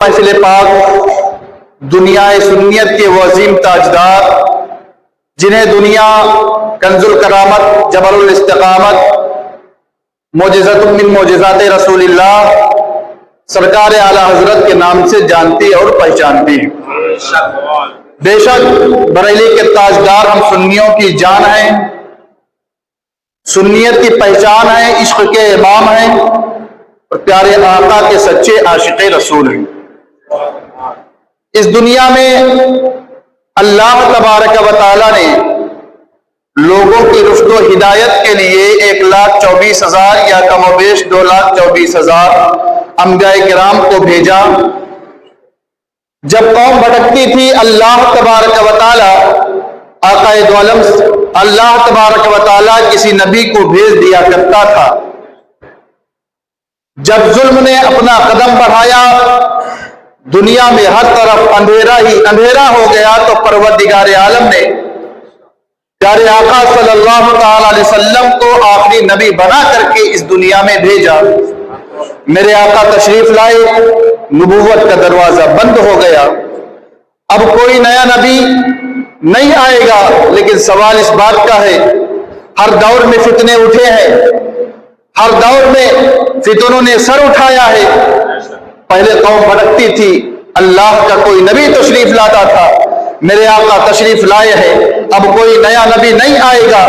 محفل پاک دنیا سنیت کے وہ عظیم تاجدار جنہیں دنیا کنز الکرامت جبل الاستقامت معجزۃ من معجزات رسول اللہ سرکار اعلی حضرت کے نام سے جانتی اور پہچانتی ہے۔ بے شک بریلی کے تاجدار ہم سنیوں کی جان ہیں، سنیت کی پہچان ہے، عشق کے امام ہیں اور پیارے آقا کے سچے عاشق رسول ہیں۔ اس دنیا میں اللہ تبارک و تعالی نے لوگوں کی رشد و ہدایت کے لیے 1,24,000 یا کم و بیش 2,24,000 انبیاء کرام کو بھیجا۔ جب قوم بھٹکتی تھی اللہ تبارک و تعالی آقا دو عالم اللہ تبارک و تعالی کسی نبی کو بھیج دیا کرتا تھا۔ جب ظلم نے اپنا قدم بڑھایا، دنیا میں ہر طرف اندھیرا ہی اندھیرا ہو گیا، تو پروردگار عالم نے پیارے آقا صلی اللہ تعالی علیہ وسلم کو آخری نبی بنا کر کے اس دنیا میں بھیجا۔ میرے آقا تشریف لائے، نبوت کا دروازہ بند ہو گیا، اب کوئی نیا نبی نہیں آئے گا۔ لیکن سوال اس بات کا ہے، ہر دور میں فتنے اٹھے ہیں، ہر دور میں فتنوں نے سر اٹھایا ہے۔ پہلے قوم بھٹکتی تھی، اللہ کا کوئی نبی تشریف لاتا تھا، میرے آقا تشریف لائے ہیں، اب کوئی نیا نبی نہیں آئے گا۔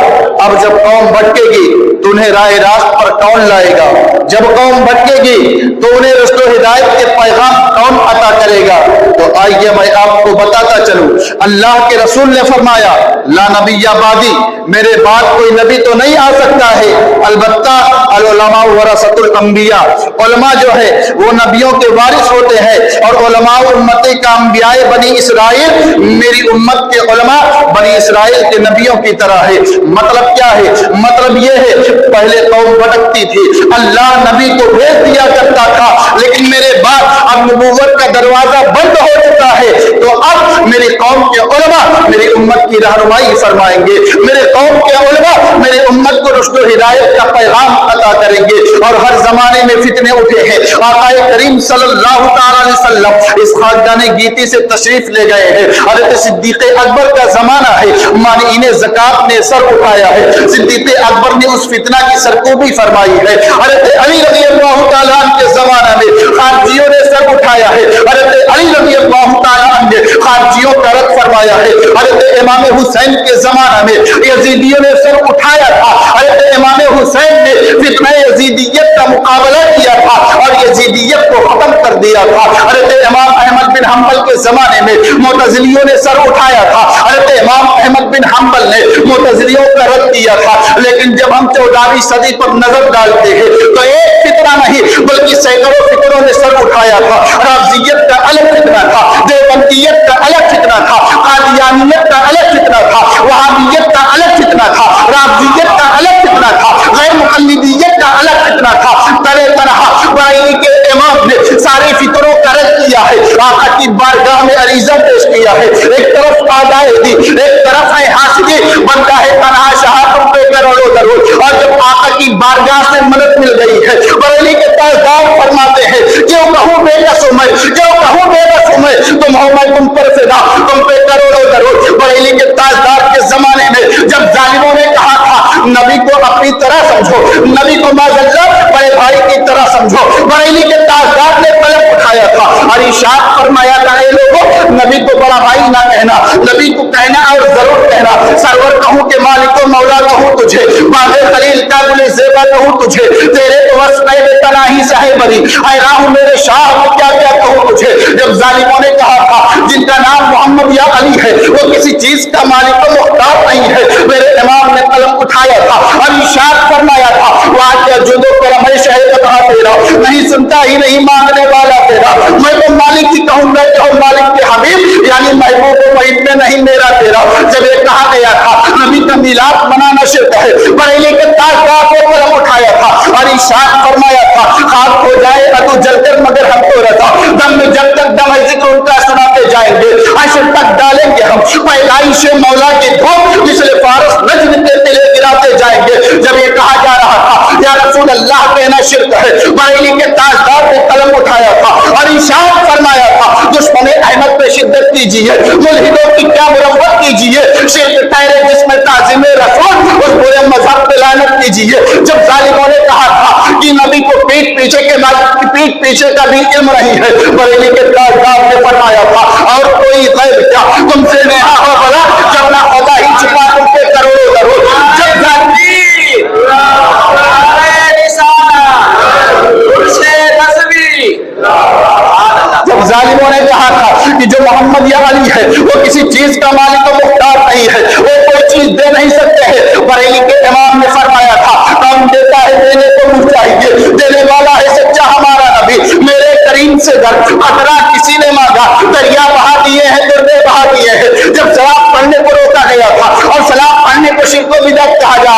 اب جب قوم بھٹکے گی تو انہیں راہ راست پر کون لائے گا؟ جب قوم بھٹکے گی تو انہیں رشد و ہدایت کے پیغام کون عطا کرے گا؟ تو آئیے میں آپ کو بتاتا چلوں، اللہ کے رسول نے فرمایا لا نبی بعدی، میرے بعد کوئی نبی تو نہیں آ سکتا ہے، البتہ العلماء ورثۃ الانبیاء، علماء جو ہے وہ نبیوں کے وارث ہوتے ہیں، اور علماء امتی کا انبیاء بنی اسرائیل میری امت کے علماء بنی اسرائیل کے نبیوں کی طرح ہے۔ مطلب کیا ہے؟ مطلب یہ ہے پہلے قوم بھٹکتی تھی، اللہ نبی کو بھیج دیا کرتا تھا، لیکن میرے بعد اب نبوت کا دروازہ بند ہو چکا ہے، تو اب میری قوم کے علماء میری امت کی رہنمائی فرمائیں گے، میرے قوم کے علماء میری امت کو رشد و ہدایت کا پیغام عطا کریں گے۔ اور ہر زمانے میں فتنے اٹھے ہیں، آقا کریم صلی اللہ تعالی علیہ وسلم اس خاکدان گیتی سے تشریف لے گئے ہیں۔ حضرت صدیق اکبر کا زمانہ ہے، مانعین زکات نے سر اٹھایا ہے، صدیق اکبر نے اس فتنہ کی سرکوبی فرمائی ہے۔ حضرت علی رضی اللہ تعالیٰ عنہ کے زمانہ میں خارجیوں نے سر اٹھایا ہے، حضرت علی رضی اللہ تعالیٰ عنہ نے خارجیوں کا رد فرمایا ہے۔ حضرت امام حسین کے زمانہ میں یزیدیوں نے سر اٹھایا تھا، حضرت امام حسین نے فتنہ یزیدیت کا مقابلہ کیا تھا اور یزیدیت کو ختم کر دیا تھا۔ حضرت امام احمد بن حنبل کے زمانے میں معتزلیوں نے سر اٹھایا تھا، حضرت امام احمد بن حنبل نے معتزلیوں کا رد کیا تھا۔ لیکن جب ہم 14ویں صدی پر نظر ڈالتے ہیں تو ایک فتنہ نہیں بلکہ سینکڑوں فتنوں نے سر اٹھایا تھا۔ رافضیت کا الگ فتنہ تھا، دیوبندیت کا الگ فتنہ تھا، قادیانیت کا الگ فتنہ تھا، وہابیت کا الگ فتنہ تھا، رافضیت کا الگ فتنہ تھا، غیر مقلدیت کا الگ فتنہ تھا۔ طرح طرح بریلی کے امام نے سارے فتنوں کا رد کیا ہے، آقا کی بارگاہ میں عریضہ پیش کیا ہے۔ ایک طرف آدائے دی، ایک طرف ہے حاسدی، بنتا ہے تنہا شاہ تم پہ کروڑوں درود۔ اور جب آقا کی بارگاہ سے مدد مل گئی ہے، بریلی کے تاجدار فرماتے ہیں جو کہوں بے بس ہوں میں، جو کہوں بے بس ہوں میں، تم ہو میں تم پر فدا، تم پہ کروڑوں درود۔ بریلی کے تاجدار کے زمانے میں جب ظالموں نے کہا تھا نبی کو اپنی طرح سمجھو، نبی کو معذلہ بڑے بھائی کی طرح سمجھو، بریلی کے تاجدار نے قلم اٹھایا تھا اور ارشاد فرمایا تھا اے لوگوں نبی کو بڑا بھائی نہ کہنا، نبی کو کہنا اور ضرور کہنا، سرور کہوں کہ مالک و مولا کہوں تجھے، باغ خلیل کا گل زیبا کہوں تجھے، تیرے تو وصف ہے تناہی سہے بری، اے راہ میرے شاہ میں کیا کیا کہوں تجھے۔ جب ظالموں نے کہا تھا جن کا نام محمد یا علی ہے وہ کسی چیز کا مالک و مختار نہیں ہے، میرے امام نے قلم اٹھایا تھا اور ارشاد فرمایا تھا واقعہ جدو کرم ہے شہر کہا تیرا، نہیں سنتا ہی نہیں مانگنے والا تیرا، میں تو مالک کی کہوں گا کہ مالک کے حبیب یعنی محبوب و محب میں نہیں میرا تیرا۔ جب یہ کہا گیا تھا نبی کا میلاد منانا شرک ہے، بریلی کے تاجدار کو قلم اٹھایا تھا اور ارشاد فرمایا تھا خاک ہو جائے نہ تو جل کر مگر ہم کو رضا، دم میں جب تک دم ہے ذکر ان کا سناتے جائیں گے، عشر تک ڈالیں گے ہم پیدائش مولا کی دھوپ مثل فارس نجم کے تلے گراتے جائیں گے۔ جب یہ کہا جا رہا تھا یا رسول اللہ کہنا شرک ہے۔ بریلی کے تاجدار نے قلم اٹھایا تھا اور ارشاد فرمایا تھا دشمن احمد پہ شدت کیجیے، ملحدوں کی کیا مرمت کیجیے، شرک ٹھہرے جس میں تعظیم رسول، اس برے مذہب پہ لعنت کیجیے۔ جب ظالموں نے کہا تھا کہ نبی کو پیٹ پیچھے کا بھی علم نہیں ہے، بریلی کے تاجدار نے فرمایا تھا اور کوئی غیب کیا تم سے نہا ہو بلا، جب نہ خدا ہی چھپا تم پہ کروڑوں درود۔ جب ظالموں نے کہا تھا کہ جو محمد یا علی ہے وہ کسی چیز کا مالک و مختار نہیں ہے، وہ کوئی چیز دے نہیں سکتے ہیں، بریلی کے امام نے فرمایا تھا کون دیتا ہے دینے کو منہ چاہیے، دینے والا ہے سچا ہمارا نبی، میرے کریم سے در قطرہ کسی نے مانگا، دریا بہا دیے ہیں، درے بہا دیے ہیں۔ جب سلام پڑھنے کو روکا گیا تھا اور سلام پڑھنے کو شرک و بدعت کہا جا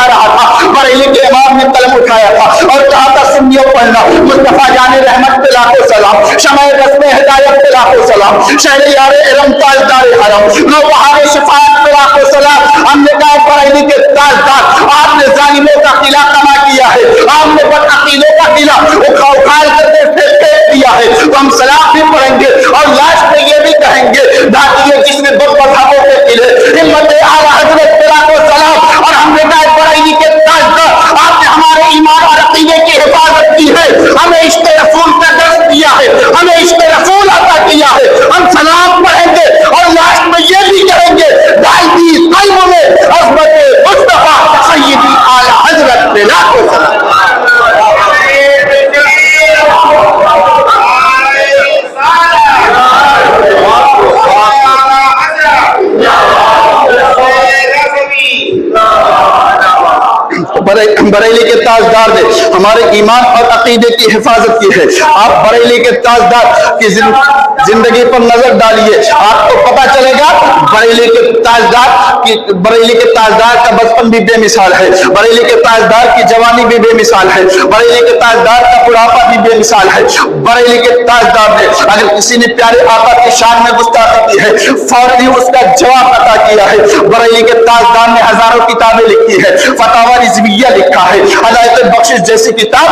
رہا تھا، بریلی کے امام نے قلم اٹھایا تھا اور کہا تھا سنیوں پڑھنا، مصطفیٰ جان رحمت پہ لاکھوں سلام، شمع رسم ہدایت پہ لاکھوں سلام، شہر یار ارم تاجدار حرم، لو بہار شفاعت پہ لاکھوں سلام۔ ہم نے کہا بریلی کے تاجدار آپ نے ظالموں کا قلعہ کما کیا ہے، آپ نے بد عقیدوں کا قلعہ اکھاڑ کر پھینک دیا ہے، تو ہم سلام بھی پڑھیں گے اور لاسٹ میں یہ بھی کہیں گے ڈاکیے جس نے بد مذہبوں کے قلعے، ہمت اعلیٰ حضرت پہ لاکھوں سلام۔ اور ہم نے کہا بریلی کے تاجدار آپ نے ہمارے ایمان اور عقیدے کی حفاظت کی ہے، ہمیں عشق رسول کا درس دیا ہے، ہمیں عشق رسول عطا کیا ہے، ہم سلام پڑھیں گے اور لاسٹ میں یہ بھی کہیں گے دائمی قلب میں عظمت مصطفیٰ سیدی اعلیٰ حضرت پہ لاکھوں سلام۔ بریلی کے تاجدار نے ہمارے ایمان اور عقیدے کی حفاظت کی ہے۔ آپ بریلی کے تاجدار کی زندگی پر نظر ڈالیے، آپ کو پتا چلے گا بریلی کے تاجدار کا بچپن بھی بے مثال ہے، بریلی کے تاجدار کی جوانی بھی بے مثال ہے، بریلی کے تاجدار کا بڑھاپا بھی بے مثال ہے۔ بریلی کے تاجدار نے اگر کسی نے پیارے آقا کی شان میں گستاخی کی ہے فوراً ہی اس کا جواب عطا کیا ہے۔ بریلی کے تاجدار نے ہزاروں کتابیں لکھی ہے، فتاوی رضویہ لکھا ہے، ہدایت بخشش جیسی کتاب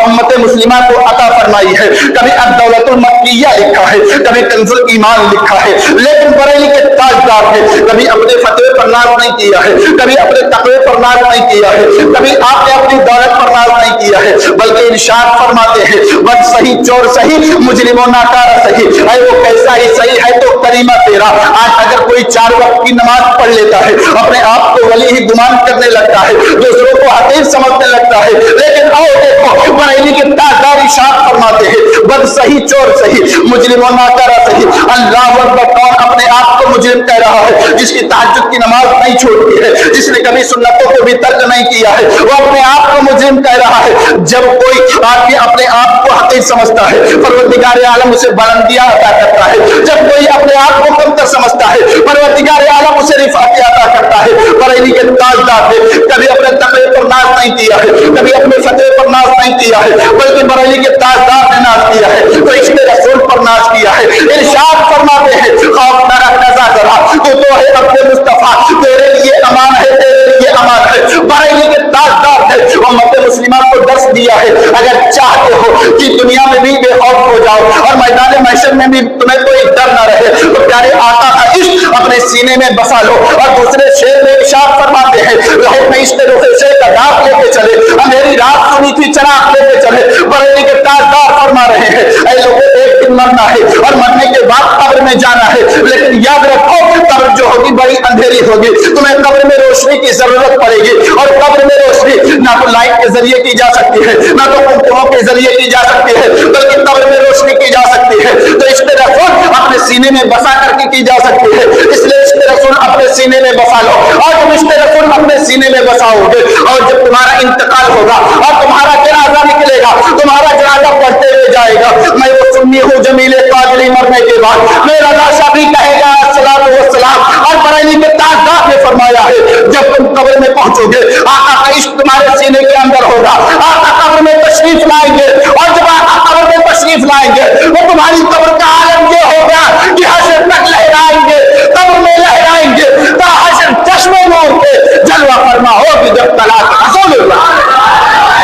امت مسلمہ کو عطا فرمائی ہے، کبھی الدولۃ المکیہ لکھا ہے، کبھی کنز ایمان لکھا ہے، لیکن بریلی کے تاجدار نے کبھی اپنے فتوے پر ناز نہیں کیا ہے، کبھی اپنے تقوی پر ناز نہیں کیا ہے، کبھی آپ نے اپنی دولت پر ناز نہیں کیا ہے، بلکہ ارشاد فرماتے ہیں بد صحیح چور صحیح مجرم و ناکارہ صحیح، اے وہ کیسا ہی صحیح ہے تو کریمہ تیرا۔ آج اگر کوئی 4 وقت کی نماز پڑھ لیتا ہے، اپنے آپ کو ولی ہی گمان کرنے لگتا ہے، دوسروں کو حقیر سمجھنے لگتا ہے، لیکن آؤ دیکھو بریلی کے تاجدار ارشاد فرماتے ہیں بد صحیح چور صحیح مجرم و ناکارہ صحیح۔ اللہ اکبر، کون اپنے آپ کو مجرم کہہ رہا ہے؟ جس کی تہجد کی نماز نہیں چھوڑتی ہے، جس نے کبھی سنتوں کو بھی ترک نہیں کیا ہے، وہ اپنے آپ کو مجرم کہہ رہا ہے۔ جب کوئی آدمی اپنے آپ کو حقیر سمجھتا ہے پروردگار عالم اسے بلندیاں عطا کرتا ہے، جب کوئی اپنے آپ کو کمتر سمجھتا ہے پروردگار عالم اسے رفعت عطا کرتا ہے۔ بریلی کے تاجدار نے کبھی اپنے تقوی پر ناز نہیں کیا ہے، کبھی اپنے فتوے پر ناز نہیں کیا ہے، بلکہ بریلی کے تاجدار نے ناز کیا ہے تو عشق رسول پر ناز کیا ہے۔ ارشاد فرماتے ہیں خوف نہ رکھنا ذرا، تو ہے اپنے مصطفیٰ، تیرے لیے امان ہے، تیرے لیے امان ہے۔ بریلی کے تاجدار نے امت مسلمہ کو درس دیا ہے اگر چاہتے ہو کہ دنیا میں بھی بے خوف ہو جاؤ اور میدان محشر میں بھی تمہیں کوئی ڈر نہ رہے تو پیارے آقا کا عشق اپنے سینے میں بسا لو۔ اور دوسرے شعر میں ارشاد فرماتے ہیں لہو میں عشق روح سے کا ڈاک لے کے چلے، اندھیری رات سنی تھی چراغ لے کے چلے۔ بریلی کے تاجدار فرما رہے ہیں اے لوگوں ایک دن مرنا ہے اور مرنے کے بعد قبر میں جانا ہے، لیکن یاد رکھو قبر جو ہوگی بڑی اندھیری ہوگی، تمہیں قبر میں روشنی کی ضرورت پڑے گی، اور قبر میں روشنی نہ تو لائٹ کے ذریعے کی جا سکتی ہے، نہ تو پنکھوں کے ذریعے کی جا سکتی ہے، بلکہ قبر میں روشنی کی جا سکتی ہے تو عشق رسول اپنے سینے میں بسا کر کے کی جا سکتی ہے۔ اس لیے عشق رسول اپنے سینے میں بسا لو، اور تم عشق رسول اپنے سینے میں بساؤ گے، اور جب تمہارا انتقال ہوگا اور تمہارا جنازہ نکلے گا، تمہارا جنازہ پڑھتے ہوئے جائے گا میں وہ سنی ہوں جمیل قادری مرنے کے بعد میرا لاشا بھی کہے گا السلام والسلام۔ اور بریلی کے تاجدار نے فرمایا ہے جب تم قبر میں پہنچو گے آقا کا عشق تمہارے سینے کے اندر ہوگا، آقا قبر میں تشریف لائیں گے، اور جب آقا قبر میں تشریف لائیں گے وہ تمہاری قبر کا عالم یہ ہوگا کہ حشر تک لہرائیں گے، قبر میں لہرائیں گے تا حشر چشم نور کے جلوہ فرما ہوگی جب طلاق رسول اللہ۔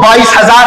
22,000